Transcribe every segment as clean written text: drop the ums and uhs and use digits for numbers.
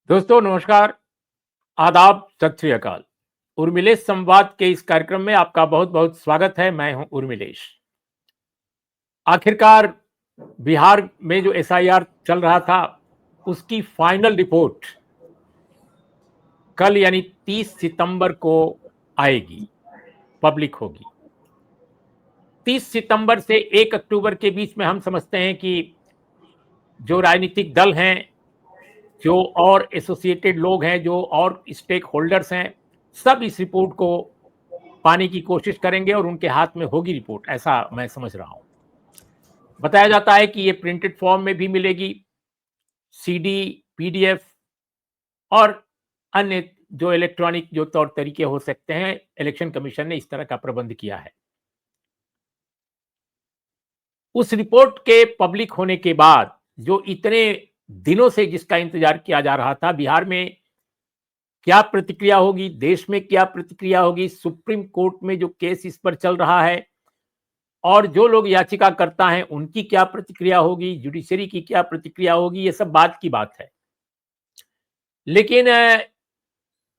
दोस्तों नमस्कार, आदाब, सत श्री अकाल। उर्मिलेश संवाद के इस कार्यक्रम में आपका बहुत-बहुत स्वागत है। मैं हूं उर्मिलेश। आखिरकार बिहार में जो एसआईआर चल रहा था, उसकी फाइनल रिपोर्ट कल यानी 30 सितंबर को आएगी, पब्लिक होगी। 30 सितंबर से 1 अक्टूबर के बीच में हम समझते हैं कि जो राजनीतिक दल हैं, जो और एसोसिएटेड लोग हैं, जो और स्टेक होल्डर्स हैं, सब इस रिपोर्ट को पाने की कोशिश करेंगे और उनके हाथ में होगी रिपोर्ट, ऐसा मैं समझ रहा हूं। बताया जाता है कि ये प्रिंटेड फॉर्म में भी मिलेगी, सीडी, पीडीएफ और अन्य जो इलेक्ट्रॉनिक जो तौर तरीके हो सकते हैं, इलेक्शन कमीशन ने इस तरह का प्रबंध किया है। उस रिपोर्ट के पब्लिक होने के बाद जो इतने दिनों से जिसका इंतजार किया जा रहा था, बिहार में क्या प्रतिक्रिया होगी, देश में क्या प्रतिक्रिया होगी, सुप्रीम कोर्ट में जो केस इस पर चल रहा है और जो लोग याचिका करता हैं उनकी क्या प्रतिक्रिया होगी, जुडिशरी की क्या प्रतिक्रिया होगी, ये सब बात की बात है। लेकिन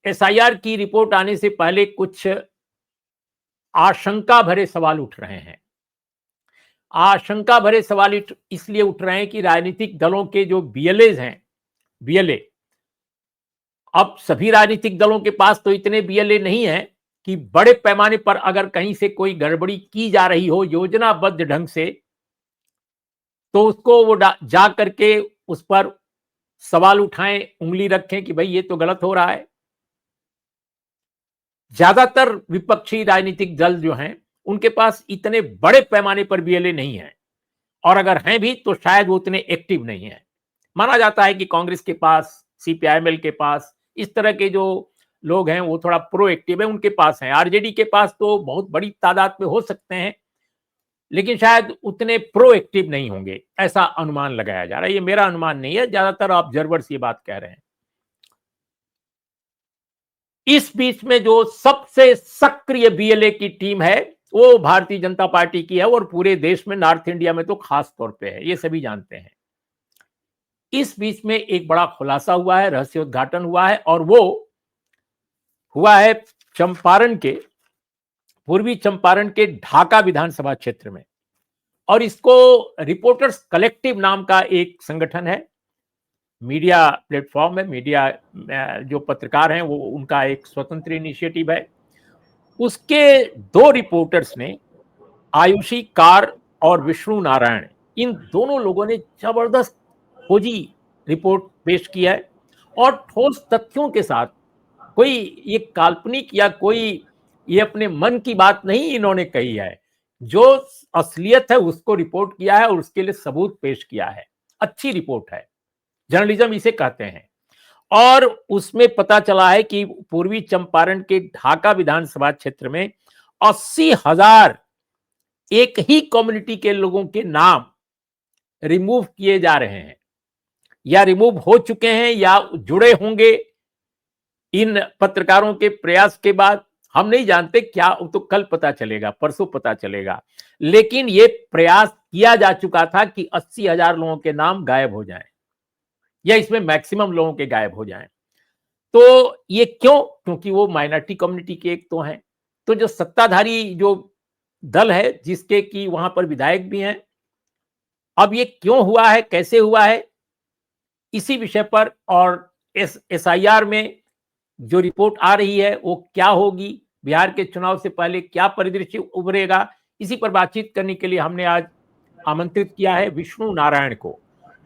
एसआईआर की रिपोर्ट आने से पहले कुछ आशंका भरे सवाल उठ रहे हैं। आशंका भरे सवाल इसलिए उठ रहे हैं कि राजनीतिक दलों के जो बीएलएज हैं, बीएलए, अब सभी राजनीतिक दलों के पास तो इतने बीएलए नहीं है कि बड़े पैमाने पर अगर कहीं से कोई गड़बड़ी की जा रही हो योजनाबद्ध ढंग से, तो उसको वो जा करके उस पर सवाल उठाएं, उंगली रखें कि भाई ये तो गलत हो रहा है। ज्यादातर विपक्षी राजनीतिक दल जो हैं, उनके पास इतने बड़े पैमाने पर बीएलए नहीं है, और अगर हैं भी तो शायद वो उतने एक्टिव नहीं है। माना जाता है कि कांग्रेस के पास, सीपीआईएमएल के पास, इस तरह के जो लोग हैं वो थोड़ा प्रोएक्टिव है, उनके पास है। आरजेडी के पास तो बहुत बड़ी तादाद में हो सकते हैं, लेकिन शायद उतने प्रोएक्टिव नहीं होंगे, ऐसा अनुमान लगाया जा रहा है। ये मेरा अनुमान नहीं है, ज्यादातर ऑब्जर्वर्स ये बात कह रहे हैं। इस बीच में जो सबसे सक्रिय बीएलए की टीम है वो भारतीय जनता पार्टी की है, और पूरे देश में, नॉर्थ इंडिया में तो खास तौर पे है, ये सभी जानते हैं। इस बीच में एक बड़ा खुलासा हुआ है, रहस्योद्घाटन हुआ है, और वो हुआ है चंपारण के, पूर्वी चंपारण के ढाका विधानसभा क्षेत्र में। और इसको रिपोर्टर्स कलेक्टिव नाम का एक संगठन है, मीडिया प्लेटफॉर्म है, मीडिया जो पत्रकार हैं वो उनका एक स्वतंत्र इनिशिएटिव है। उसके दो रिपोर्टर्स ने, आयुषी कार और विष्णु नारायण, इन दोनों लोगों ने जबरदस्त खोजी रिपोर्ट पेश की है, और ठोस तथ्यों के साथ। कोई ये काल्पनिक या कोई ये अपने मन की बात नहीं इन्होंने कही है, जो असलियत है उसको रिपोर्ट किया है और उसके लिए सबूत पेश किया है। अच्छी रिपोर्ट है, जर्नलिज्म इसे कहते हैं। और उसमें पता चला है कि पूर्वी चंपारण के ढाका विधानसभा क्षेत्र में 80,000 एक ही कम्युनिटी के लोगों के नाम रिमूव किए जा रहे हैं, या रिमूव हो चुके हैं, या जुड़े होंगे इन पत्रकारों के प्रयास के बाद। हम नहीं जानते, क्या तो कल पता चलेगा, परसों पता चलेगा। लेकिन ये प्रयास किया जा चुका था कि 80,000 लोगों के नाम गायब हो जाएं, या इसमें मैक्सिमम लोगों के गायब हो जाएं। तो ये क्यों? क्योंकि वो माइनॉरिटी कम्युनिटी के एक तो हैं। तो जो सत्ताधारी जो दल है, जिसके कि वहां पर विधायक भी हैं, अब ये क्यों हुआ है, कैसे हुआ है, इसी विषय पर, और एसआईआर में जो रिपोर्ट आ रही है वो क्या होगी, बिहार के चुनाव से पहले क्या परिदृश्य उभरेगा, इसी पर बातचीत करने के लिए हमने आज आमंत्रित किया है विष्णु नारायण को।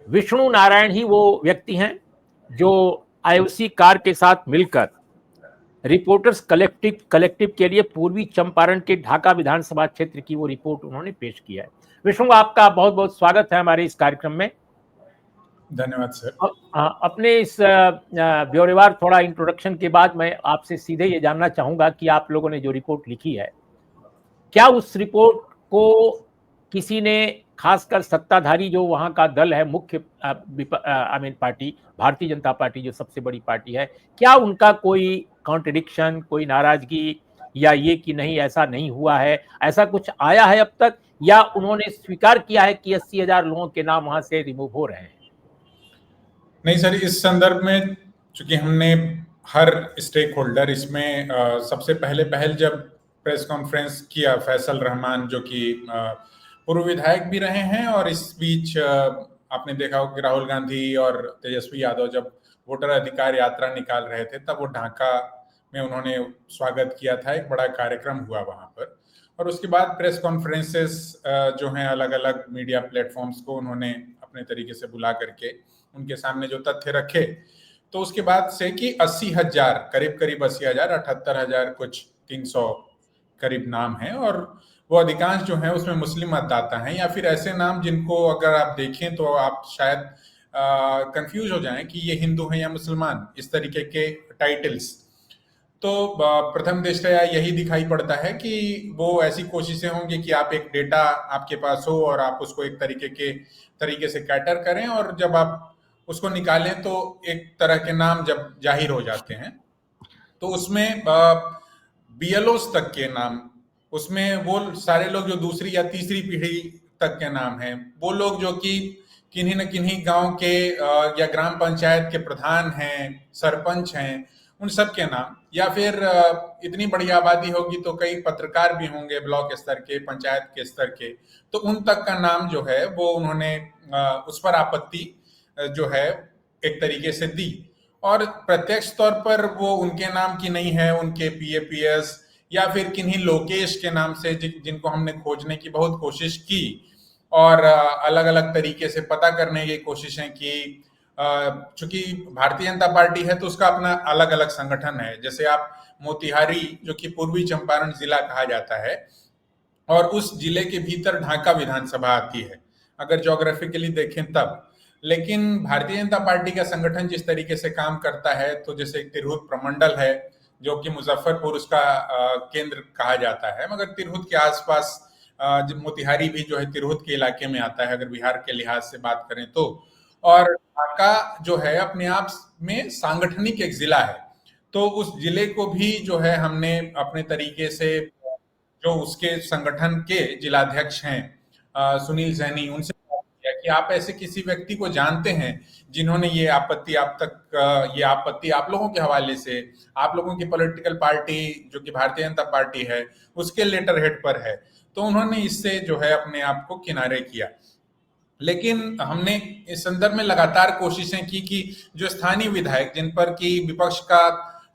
विष्णु नारायण ही वो व्यक्ति हैं जो आयुषी कार के साथ मिलकर रिपोर्टर्स कलेक्टिव के लिए पूर्वी चंपारण के ढाका विधानसभा क्षेत्र की वो रिपोर्ट उन्होंने पेश किया है। विष्णु, आपका बहुत बहुत स्वागत है हमारे इस कार्यक्रम में। धन्यवाद सर। अपने इस ब्यौरेवार थोड़ा इंट्रोडक्शन के बाद मैं आपसे सीधे ये जानना चाहूंगा कि आप लोगों ने जो रिपोर्ट लिखी है, क्या उस रिपोर्ट को किसी ने, खासकर सत्ताधारी जो वहां का दल है, मुख्य पार्टी भारतीय जनता पार्टी जो सबसे बड़ी पार्टी है, क्या उनका कोई कॉन्ट्रडिक्शन, कोई नाराजगी, या ये कि नहीं ऐसा नहीं हुआ है, ऐसा कुछ आया है अब तक, या उन्होंने स्वीकार किया है कि 80,000 लोगों के नाम वहां से रिमूव हो रहे हैं? नहीं सर, इस संदर्भ में चूंकि हमने हर स्टेक होल्डर इसमें सबसे पहल जब प्रेस कॉन्फ्रेंस किया, फैसल रहमान जो कि पूर्व विधायक भी रहे हैं, और इस बीच आपने देखा हो कि राहुल गांधी और तेजस्वी यादव जब वोटर अधिकार यात्रा निकाल रहे थे तब वो ढाका में उन्होंने स्वागत किया था, एक बड़ा कार्यक्रम हुआ वहां पर। और उसके बाद प्रेस कॉन्फ्रेंसेस जो हैं अलग अलग मीडिया प्लेटफॉर्म्स को उन्होंने अपने तरीके से बुला करके उनके सामने जो तथ्य रखे, तो उसके बाद से कि 80,000 करीब 80,000, 78,000 कुछ 300 करीब नाम है, और वो अधिकांश जो है उसमें मुस्लिम मतदाता हैं, या फिर ऐसे नाम जिनको अगर आप देखें तो आप शायद कंफ्यूज हो जाएं कि ये हिंदू हैं या मुसलमान, इस तरीके के टाइटल्स। तो प्रथम दृष्टया यही दिखाई पड़ता है कि वो ऐसी कोशिशें होंगी कि आप एक डेटा आपके पास हो और आप उसको एक तरीके से कैटर करें, और जब आप उसको निकालें तो एक तरह के नाम जब जाहिर हो जाते हैं तो उसमें बीएलओस तक के नाम, उसमें वो सारे लोग जो दूसरी या तीसरी पीढ़ी तक के नाम हैं, वो लोग जो कि किन्हीं न किन्हीं गांव के या ग्राम पंचायत के प्रधान हैं, सरपंच हैं, उन सब के नाम, या फिर इतनी बड़ी आबादी होगी तो कई पत्रकार भी होंगे ब्लॉक स्तर के, पंचायत के स्तर के, तो उन तक का नाम जो है वो उन्होंने उस पर आपत्ति जो है एक तरीके से दी। और प्रत्यक्ष तौर पर वो उनके नाम की नहीं है, उनके पीएपीएस या फिर किन्हीं लोकेश के नाम से जिनको हमने खोजने की बहुत कोशिश की और अलग अलग तरीके से पता करने की कोशिशें की। चूंकि भारतीय जनता पार्टी है तो उसका अपना अलग अलग संगठन है। जैसे आप मोतिहारी जो कि पूर्वी चंपारण जिला कहा जाता है, और उस जिले के भीतर ढाका विधानसभा आती है अगर ज्योग्राफिकली देखें तब। लेकिन भारतीय जनता पार्टी का संगठन जिस तरीके से काम करता है, तो जैसे तिरहुत प्रमंडल है जो कि मुजफ्फरपुर उसका केंद्र कहा जाता है, मगर तिरहुत के आसपास मोतिहारी भी जो है तिरहुत के इलाके में आता है अगर बिहार के लिहाज से बात करें तो। और ढाका जो है अपने आप में सांगठनिक एक जिला है, तो उस जिले को भी जो है हमने अपने तरीके से जो उसके संगठन के जिलाध्यक्ष हैं सुनील सैनी, उनसे बात किया कि आप ऐसे किसी व्यक्ति को जानते हैं जिन्होंने ये आपत्ति आप लोगों के हवाले से, आप लोगों की पॉलिटिकल पार्टी जो कि भारतीय जनता पार्टी है उसके लेटर हेड पर है, तो उन्होंने इससे जो है अपने आप को किनारे किया। लेकिन हमने इस संदर्भ में लगातार कोशिशें की कि जो स्थानीय विधायक जिन पर कि विपक्ष का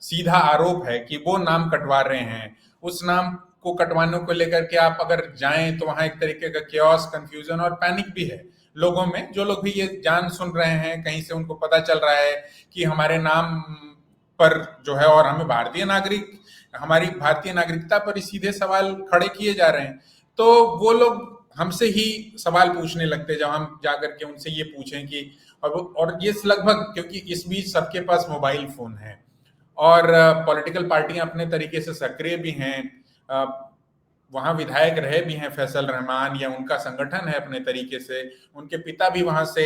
सीधा आरोप है कि वो नाम कटवा रहे हैं, उस नाम को कटवाने को लेकर के आप अगर जाएं तो वहां एक तरीके का केओस, कंफ्यूजन और पैनिक भी है लोगों में। जो लोग भी ये जान सुन रहे हैं, कहीं से उनको पता चल रहा है कि हमारे नाम पर जो है, और हमारी भारतीय नागरिकता पर सीधे सवाल खड़े किए जा रहे हैं, तो वो लोग हमसे ही सवाल पूछने लगते जब हम जाकर के उनसे ये पूछें कि और ये लगभग, क्योंकि इस बीच सबके पास मोबाइल फोन है और पॉलिटिकल पार्टियां अपने तरीके से सक्रिय भी हैं, वहां विधायक रहे भी हैं फैसल रहमान, या उनका संगठन है अपने तरीके से, उनके पिता भी वहां से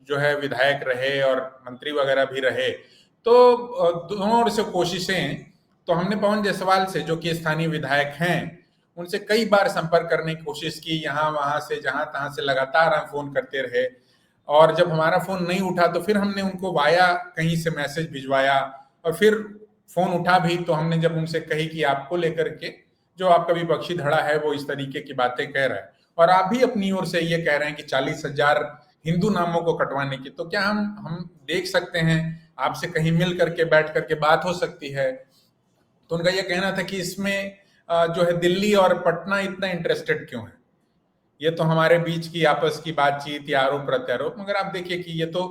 जो है विधायक रहे और मंत्री वगैरह भी रहे। तो दोनों ओर से कोशिशें, तो हमने पवन जायसवाल से जो कि स्थानीय विधायक हैं उनसे कई बार संपर्क करने की कोशिश की, यहाँ वहां से जहां तहां से लगातार हम फोन करते रहे, और जब हमारा फोन नहीं उठा तो फिर हमने उनको वाया कहीं से मैसेज भिजवाया, और फिर फोन उठा भी तो हमने जब उनसे कही कि आपको लेकर के जो आपका विपक्षी धड़ा है वो इस तरीके की बातें कह रहा है और आप भी अपनी ओर से ये कह रहे हैं कि 40,000 हिंदू नामों को कटवाने की, तो क्या हम देख सकते हैं, आपसे कहीं मिल करके बैठ करके बात हो सकती है। तो उनका यह कहना था कि इसमें जो है दिल्ली और पटना इतना इंटरेस्टेड क्यों है, ये तो हमारे बीच की आपस की बातचीत या आरोप प्रत्यारोप। मगर आप देखिए कि ये तो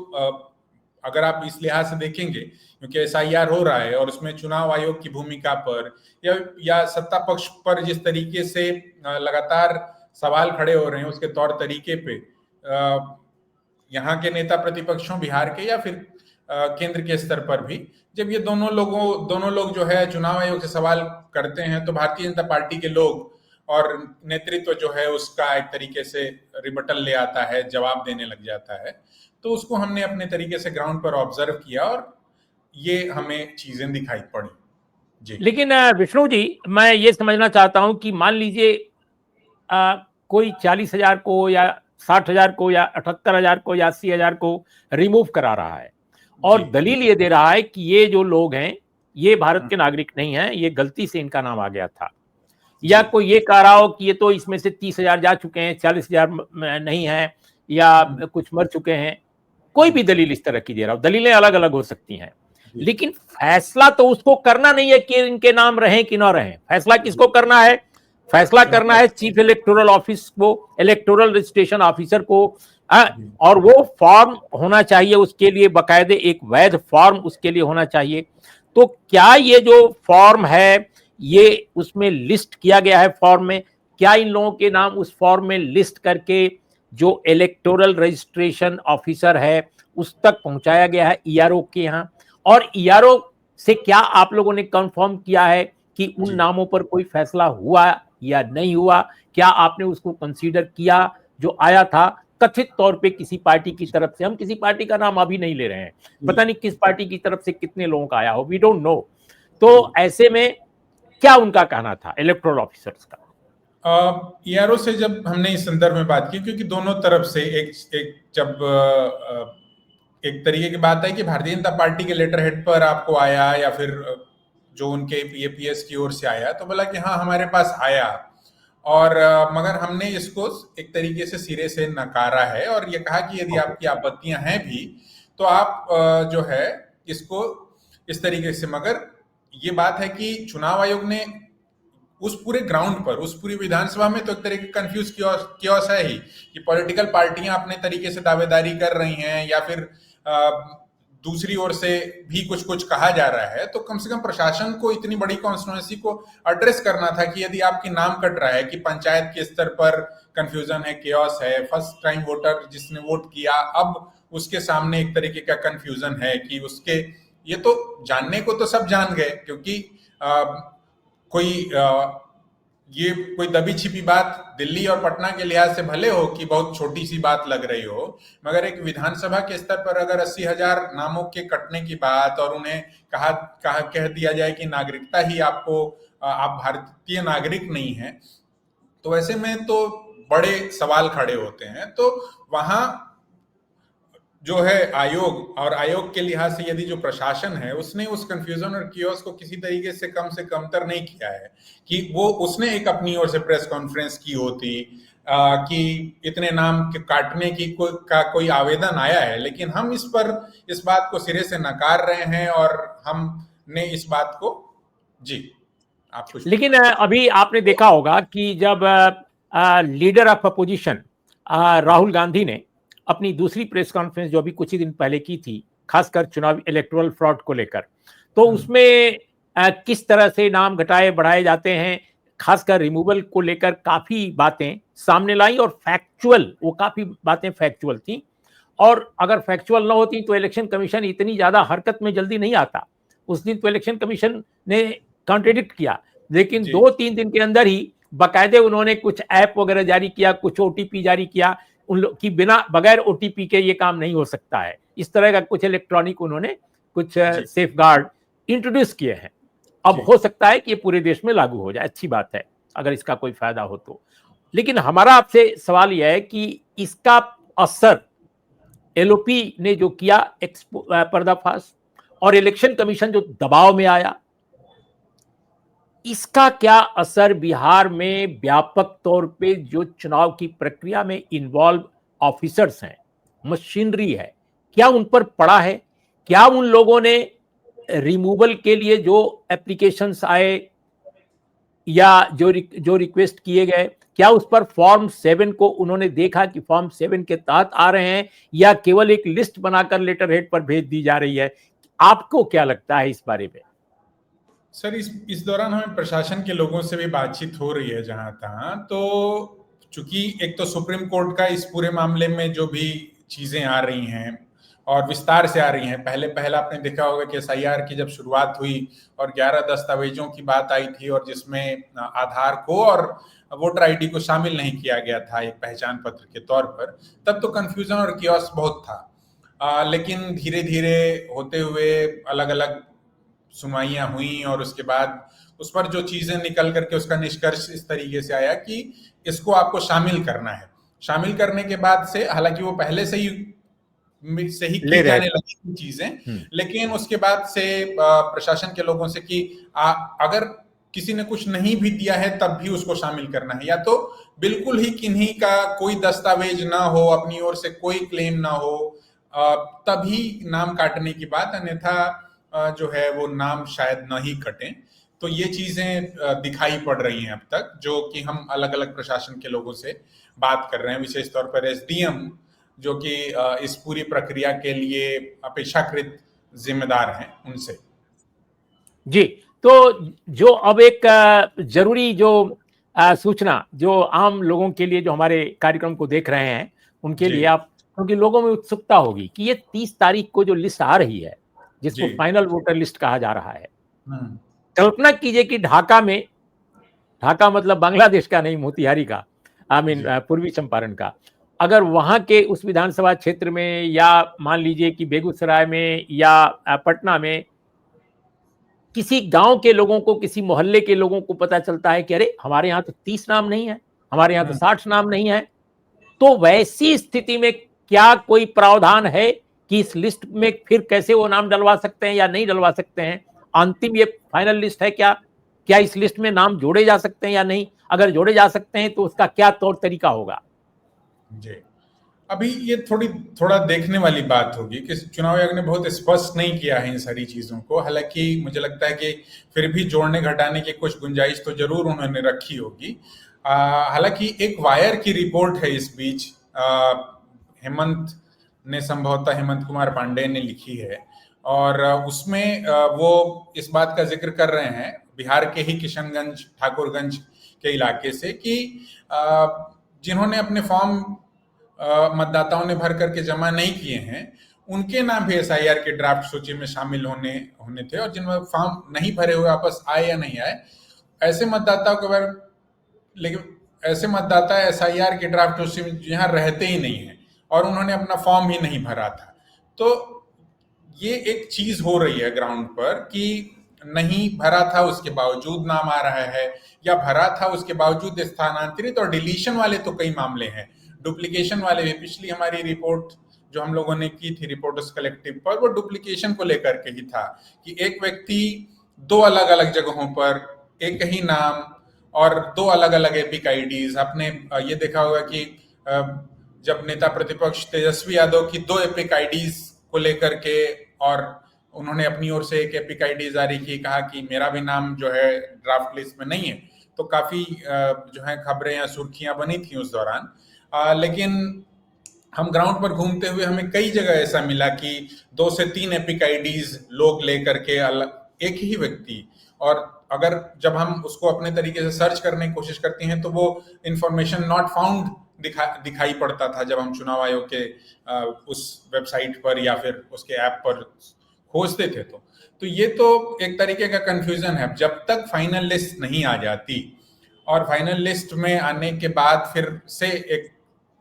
अगर आप इस लिहाज से देखेंगे, क्योंकि एसआईआर हो रहा है और उसमें चुनाव आयोग की भूमिका पर या सत्ता पक्ष पर जिस तरीके से लगातार सवाल खड़े हो रहे हैं उसके तौर तरीके पे यहाँ के नेता प्रतिपक्षों, बिहार के या फिर केंद्र के स्तर पर भी, जब ये दोनों लोग जो है चुनाव आयोग से सवाल करते हैं तो भारतीय जनता पार्टी के लोग और नेतृत्व जो है उसका एक तरीके से रिबटल ले आता है, जवाब देने लग जाता है। तो उसको हमने अपने तरीके से ग्राउंड पर ऑब्जर्व किया और ये हमें चीजें दिखाई पड़ी जी। लेकिन विष्णु जी, मैं ये समझना चाहता हूं कि मान लीजिए कोई 40,000 को या 60,000 को या 78,000 को या 80,000 को रिमूव करा रहा है और जी। दलील ये दे रहा है कि ये जो लोग हैं ये भारत के नागरिक नहीं हैं, ये गलती से इनका नाम आ गया था, या जी। कोई ये कह रहा हो कि ये तो इसमें से 30,000 जा चुके हैं, 40,000 नहीं है, या कुछ मर चुके हैं। कोई भी दलील इस तरह की दे रहा हो, दलीलें अलग अलग हो सकती हैं, जी। लेकिन फैसला तो उसको करना नहीं है कि इनके नाम रहें कि ना रहें। फैसला किसको करना है? फैसला करना है चीफ इलेक्टोरल ऑफिस को, इलेक्टोरल रजिस्ट्रेशन ऑफिसर को। जी। और वो फॉर्म होना चाहिए उसके लिए, बाकायदे एक वैध फॉर्म उसके लिए होना चाहिए। तो क्या ये जो फॉर्म है ये उसमें लिस्ट किया गया है फॉर्म में? क्या इन लोगों के नाम उस फॉर्म में लिस्ट करके जो इलेक्टोरल रजिस्ट्रेशन ऑफिसर है उस तक पहुंचाया गया है ईआरओ के यहाँ? और ईआरओ से क्या आप लोगों ने कंफर्म किया है कि उन जी। नामों पर कोई फैसला हुआ या नहीं हुआ? क्या आपने उसको कंसीडर किया जो आया था कथित तौर पे किसी पार्टी की तरफ से? हम किसी पार्टी का नाम अभी नहीं ले रहे हैं, पता नहीं किस पार्टी की तरफ से कितने लोगों का आया हो, वी डोंट नो। तो ऐसे में क्या उनका कहना था इलेक्टोरल ऑफिसर्स का? ईआरओ से जब हमने इस संदर्भ में बात की, क्योंकि दोनों तरफ से एक तरीके की बात है कि भारतीय जनता पार्टी के लेटर हेड पर आपको आया या फिर जो उनके एपीएस की ओर से आया, तो बोला कि हाँ हमारे पास आया, और मगर हमने इसको एक तरीके से सिरे से नकारा है और ये कहा कि यदि आपकी आपत्तियां हैं भी तो आप जो है इसको इस तरीके से, मगर ये बात है कि चुनाव आयोग ने उस पूरे ग्राउंड पर, उस पूरी विधानसभा में तो एक तरीके कंफ्यूज कियोस है ही कि पॉलिटिकल पार्टियां अपने तरीके से दावेदारी कर रही हैं या फिर दूसरी ओर से भी कुछ कुछ कहा जा रहा है। तो कम से कम प्रशासन को इतनी बड़ी कॉन्स्टिट्यूएंसी को एड्रेस करना था कि यदि आपकी नाम कट रहा है कि पंचायत के स्तर पर कंफ्यूजन है, केओस है, फर्स्ट टाइम वोटर जिसने वोट किया अब उसके सामने एक तरीके का कंफ्यूजन है कि उसके, ये तो जानने को तो सब जान गए, क्योंकि कोई ये कोई दबी छिपी बात दिल्ली और पटना के लिहाज से भले हो कि बहुत छोटी सी बात लग रही हो, मगर एक विधानसभा के स्तर पर अगर 80,000 नामों के कटने की बात और उन्हें कह दिया जाए कि नागरिकता ही आपको, आप भारतीय नागरिक नहीं है, तो ऐसे में तो बड़े सवाल खड़े होते हैं। तो वहां जो है आयोग, और आयोग के लिहाज से यदि जो प्रशासन है उसने उस कंफ्यूजन और कियोस को किसी तरीके से कम कमतर नहीं किया है कि वो उसने एक अपनी ओर से प्रेस कॉन्फ्रेंस की होती कि इतने नाम के काटने की कोई आवेदन आया है, लेकिन हम इस बात को सिरे से नकार रहे हैं और हमने इस बात को, जी आप कुछ। लेकिन अभी आपने देखा होगा कि जब leader of opposition Rahul Gandhi ने अपनी दूसरी प्रेस कॉन्फ्रेंस जो अभी कुछ ही दिन पहले की थी, खासकर चुनाव इलेक्टोरल फ्रॉड को लेकर, तो उसमें किस तरह से नाम घटाए बढ़ाए जाते हैं, खासकर रिमूवल को लेकर काफी बातें सामने लाई, और फैक्चुअल, वो काफी बातें फैक्चुअल थी। और अगर फैक्चुअल ना होती तो इलेक्शन कमीशन इतनी ज्यादा हरकत में जल्दी नहीं आता। उस दिन तो इलेक्शन कमीशन ने कॉन्ट्रेडिक्ट किया, लेकिन 2-3 दिन के अंदर ही बाकायदे उन्होंने कुछ ऐप वगैरह जारी किया, कुछ ओटीपी जारी किया, उन लोग की बिना बगैर ओटीपी के ये काम नहीं हो सकता है, इस तरह का कुछ इलेक्ट्रॉनिक उन्होंने कुछ सेफ गार्ड इंट्रोड्यूस किए हैं। अब हो सकता है कि ये पूरे देश में लागू हो जाए, अच्छी बात है अगर इसका कोई फायदा हो तो। लेकिन हमारा आपसे सवाल यह है कि इसका असर एलओपी ने जो किया पर्दाफाश, और इलेक्शन कमीशन जो दबाव में आया, इसका क्या असर बिहार में व्यापक तौर पे जो चुनाव की प्रक्रिया में इन्वॉल्व ऑफिसर्स हैं, मशीनरी है, क्या उन पर पड़ा है? क्या उन लोगों ने रिमूवल के लिए जो एप्लीकेशंस आए या जो रिक्वेस्ट किए गए, क्या उस पर फॉर्म 7 को उन्होंने देखा कि फॉर्म 7 के तहत आ रहे हैं, या केवल एक लिस्ट बनाकर लेटर हेड पर भेज दी जा रही है? आपको क्या लगता है इस बारे में? सर इस दौरान हमें प्रशासन के लोगों से भी बातचीत हो रही है जहां तहां, तो चूंकि एक तो सुप्रीम कोर्ट का इस पूरे मामले में जो भी चीजें आ रही हैं और विस्तार से आ रही हैं, पहले आपने देखा होगा कि एसआईआर की जब शुरुआत हुई और 11 दस्तावेजों की बात आई थी और जिसमें आधार को और वोटर आईडी को शामिल नहीं किया गया था एक पहचान पत्र के तौर पर, तब तो कंफ्यूजन और कियोस बहुत था। लेकिन धीरे धीरे होते हुए अलग अलग सुनवाइयां हुई और उसके बाद उस पर जो चीजें निकल करके उसका निष्कर्ष इस तरीके से आया कि इसको आपको शामिल करना है। शामिल करने के बाद से, हालांकि वो पहले से ही से ही ले की रहे जाने थे। लगी थी चीजें, लेकिन उसके बाद से प्रशासन के लोगों से कि अगर किसी ने कुछ नहीं भी दिया है तब भी उसको शामिल करना है, या तो बिल्कुल ही किन्हीं का कोई दस्तावेज ना हो, अपनी ओर से कोई क्लेम ना हो, तभी नाम काटने की बात, अन्यथा जो है वो नाम शायद ना ही कटे। तो ये चीजें दिखाई पड़ रही हैं अब तक, जो कि हम अलग अलग प्रशासन के लोगों से बात कर रहे हैं, विशेष तौर पर एसडीएम जो कि इस पूरी प्रक्रिया के लिए अपेक्षाकृत जिम्मेदार हैं, उनसे। जी, तो जो अब एक जरूरी जो सूचना जो आम लोगों के लिए जो हमारे कार्यक्रम को देख रहे हैं उनके जी लिए आप, क्योंकि लोगों में उत्सुकता होगी कि ये 30 तारीख को जो लिस्ट आ रही है जिसको जी। फाइनल वोटर लिस्ट कहा जा रहा है, हम्म। कल्पना कीजिए कि ढाका में, ढाका मतलब बांग्लादेश का नहीं, मोतिहारी का, आई मीन जी पूर्वी चंपारण का, अगर वहां के उस विधानसभा क्षेत्र में या मान लीजिए कि बेगूसराय में या पटना में किसी गांव के लोगों को, किसी मोहल्ले के लोगों को पता चलता है कि अरे हमारे यहाँ तो 30 नाम नहीं है, हमारे यहाँ तो हम्म। 60 नाम नहीं है, तो वैसी स्थिति में क्या कोई प्रावधान है कि इस लिस्ट में फिर कैसे वो नाम डलवा सकते हैं या नहीं डलवा सकते हैं? अंतिम ये फाइनल लिस्ट है, क्या क्या इस लिस्ट में नाम जोड़े जा सकते हैं या नहीं? अगर जोड़े जा सकते हैं तो उसका क्या तौर तरीका होगा? जी। अभी ये थोड़ा देखने वाली बात होगी कि चुनाव आयोग ने बहुत स्पष्ट नहीं किया है इन सारी चीजों को। हालांकि मुझे लगता है कि फिर भी जोड़ने घटाने की कुछ गुंजाइश तो जरूर उन्होंने रखी होगी। हालांकि एक वायर की रिपोर्ट है इस बीच, हेमंत ने, संभवतः हेमंत कुमार पांडे ने लिखी है, और उसमें वो इस बात का जिक्र कर रहे हैं, बिहार के ही किशनगंज ठाकुरगंज के इलाके से, कि जिन्होंने अपने फॉर्म मतदाताओं ने भर करके जमा नहीं किए हैं, उनके नाम भी एसआईआर के ड्राफ्ट सूची में शामिल होने थे, और जिन्होंने फॉर्म नहीं भरे हुए वापस आए या नहीं आए, ऐसे मतदाताओं के बारे, लेकिन ऐसे मतदाता एसआईआर के ड्राफ्ट सूची में यहाँ रहते ही नहीं है और उन्होंने अपना फॉर्म ही नहीं भरा था। तो ये एक चीज हो रही है ग्राउंड पर कि नहीं भरा था उसके बावजूद नाम आ रहा है, या भरा था उसके बावजूद स्थानांतरित, और डिलीशन वाले तो कई मामले हैं, डुप्लीकेशन वाले भी। पिछली हमारी रिपोर्ट जो हम लोगों ने की थी रिपोर्टर्स कलेक्टिव पर, वो डुप्लीकेशन को लेकर के ही था कि एक व्यक्ति दो अलग अलग जगहों पर एक ही नाम और दो अलग अलग एपिक आईडीज। आपने ये देखा होगा कि जब नेता प्रतिपक्ष तेजस्वी यादव की दो एपिक आईडीज को लेकर के, और उन्होंने अपनी ओर से एक एपिक आईडी जारी की, कहा कि मेरा भी नाम जो है ड्राफ्ट लिस्ट में नहीं है, तो काफी जो है खबरें या सुर्खियां बनी थी उस दौरान। लेकिन हम ग्राउंड पर घूमते हुए हमें कई जगह ऐसा मिला कि 2 से 3 एपिक आईडीज लोग लेकर के अलग एक ही व्यक्ति, और अगर जब हम उसको अपने तरीके से सर्च करने की कोशिश करते हैं तो वो इंफॉर्मेशन नॉट फाउंड दिखाई पड़ता था जब हम चुनाव आयोग के उस वेबसाइट पर या फिर उसके ऐप पर खोजते थे। तो ये तो एक तरीके का कंफ्यूजन है। जब तक फाइनल लिस्ट नहीं आ जाती, और फाइनल लिस्ट में आने के बाद फिर से एक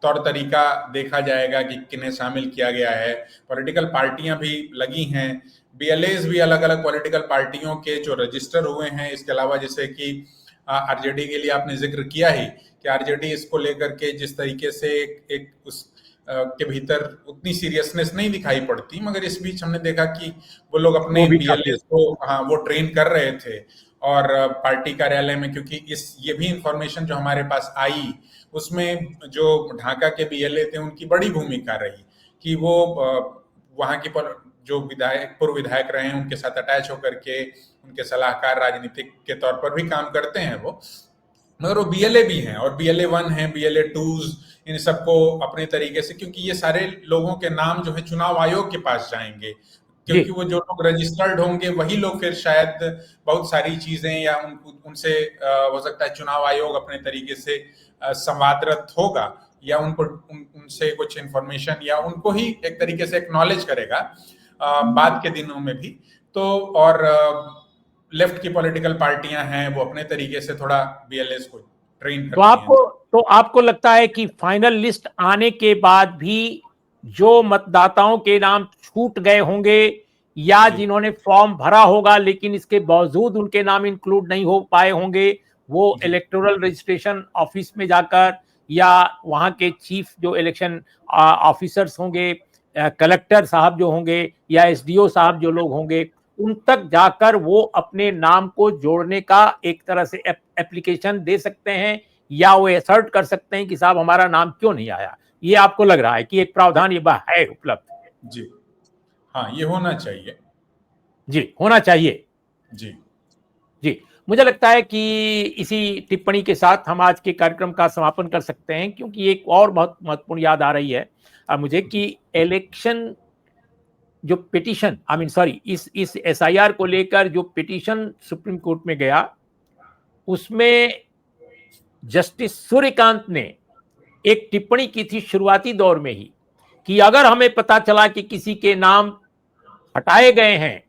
तौर तरीका देखा जाएगा कि किन्हें शामिल किया गया है। पॉलिटिकल पार्टियां भी लगी हैं, बीएलएस भी अलग अलग पॉलिटिकल पार्टियों के जो रजिस्टर हुए हैं। इसके अलावा जैसे कि आरजेडी के लिए आपने जिक्र किया ही कि आरजेडी इसको लेकर के जिस तरीके से एक उस के भीतर उतनी सीरियसनेस नहीं दिखाई पड़ती, मगर इस बीच हमने देखा कि वो लोग अपने बीएलएस को वो ट्रेन कर रहे थे, और पार्टी कार्यालय में, क्योंकि ये भी इंफॉर्मेशन जो हमारे पास आई उसमें जो ढाका के बीएलए थे उनकी बड़ी भूमिका रही कि वो वहां की जो पूर्व विधायक रहे हैं उनके साथ अटैच होकर के उनके सलाहकार राजनीतिक के तौर पर भी काम करते हैं वो, मगर वो बीएलए भी हैं, और बीएलए 1 है, बीएलए 2 इन सबको अपने तरीके से, क्योंकि ये सारे लोगों के नाम जो है चुनाव आयोग के पास जाएंगे, क्योंकि वो जो लोग रजिस्टर्ड होंगे वही लोग फिर शायद बहुत सारी चीजें, या उनसे हो सकता है चुनाव आयोग अपने तरीके से संवादरत होगा, या उनको उनसे कुछ इंफॉर्मेशन, या उनको ही एक तरीके से एक्नॉलेज करेगा बाद के दिनों में भी। तो और लेफ्ट की पॉलिटिकल पार्टियां हैं वो अपने तरीके से थोड़ा बीएलएस को ट्रेन करती हैं। तो आपको लगता है कि फाइनल लिस्ट आने के बाद भी जो मतदाताओं के नाम छूट गए होंगे या जिन्होंने फॉर्म भरा होगा लेकिन इसके बावजूद उनके नाम इंक्लूड नहीं हो पाए होंगे, वो इलेक्टोरल रजिस्ट्रेशन ऑफिस में जाकर या वहां के चीफ जो इलेक्शन ऑफिसर्स होंगे कलेक्टर साहब जो होंगे या एसडीओ साहब जो लोग होंगे, उन तक जाकर वो अपने नाम को जोड़ने का एक तरह से एप्लीकेशन दे सकते हैं, या वो असर्ट कर सकते हैं कि साहब हमारा नाम क्यों नहीं आया। ये आपको लग रहा है कि एक प्रावधान ये है उपलब्ध? जी हाँ, ये होना चाहिए। जी, होना चाहिए। जी जी, मुझे लगता है कि इसी टिप्पणी के साथ हम आज के कार्यक्रम का समापन कर सकते हैं, क्योंकि एक और बहुत महत्वपूर्ण याद आ रही है मुझे कि इलेक्शन जो पिटीशन सॉरी इस एसआईआर को लेकर जो पिटीशन सुप्रीम कोर्ट में गया, उसमें जस्टिस सूर्यकांत ने एक टिप्पणी की थी शुरुआती दौर में ही कि अगर हमें पता चला कि किसी के नाम हटाए गए हैं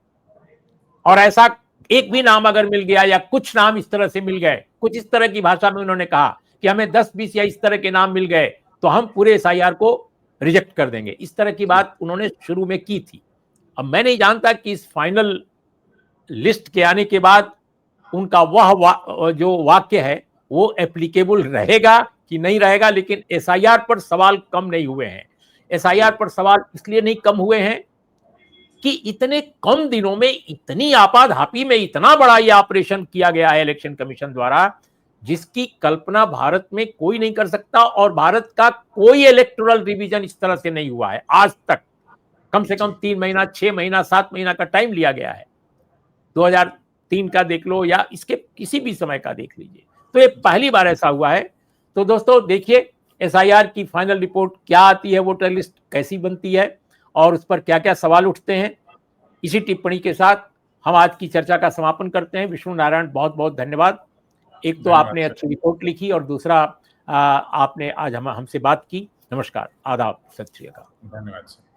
और ऐसा एक भी नाम अगर मिल गया या कुछ नाम इस तरह से मिल गए, कुछ इस तरह की भाषा में उन्होंने कहा कि हमें 10-20 या इस तरह के नाम मिल गए, तो हम पूरे एसआईआर को रिजेक्ट कर देंगे। इस तरह की बात उन्होंने शुरू में की थी। अब मैं नहीं जानता कि इस फाइनल लिस्ट के आने के बाद उनका जो वाक्य है वो एप्लीकेबल रहेगा कि नहीं रहेगा, लेकिन एसआईआर पर सवाल कम नहीं हुए हैं। एसआईआर पर सवाल इसलिए नहीं कम हुए हैं कि इतने कम दिनों में इतनी आपाधापी में इतना बड़ा ये ऑपरेशन किया गया है इलेक्शन कमीशन द्वारा, जिसकी कल्पना भारत में कोई नहीं कर सकता, और भारत का कोई इलेक्टोरल रिवीजन इस तरह से नहीं हुआ है आज तक। कम से कम 3 महीना, 6 महीना, 7 महीना का टाइम लिया गया है। 2003 का देख लो या इसके किसी भी समय का देख लीजिए, तो ये पहली बार ऐसा हुआ है। तो दोस्तों देखिए एसआईआर की फाइनल रिपोर्ट क्या आती है, वोटर लिस्ट कैसी बनती है और उस पर क्या क्या सवाल उठते हैं। इसी टिप्पणी के साथ हम आज की चर्चा का समापन करते हैं। विष्णु नारायण, बहुत बहुत धन्यवाद। एक तो आपने अच्छी रिपोर्ट लिखी और दूसरा आपने आज हमसे बात की। नमस्कार, आदाब, सत श्री अकाल। धन्यवाद सर।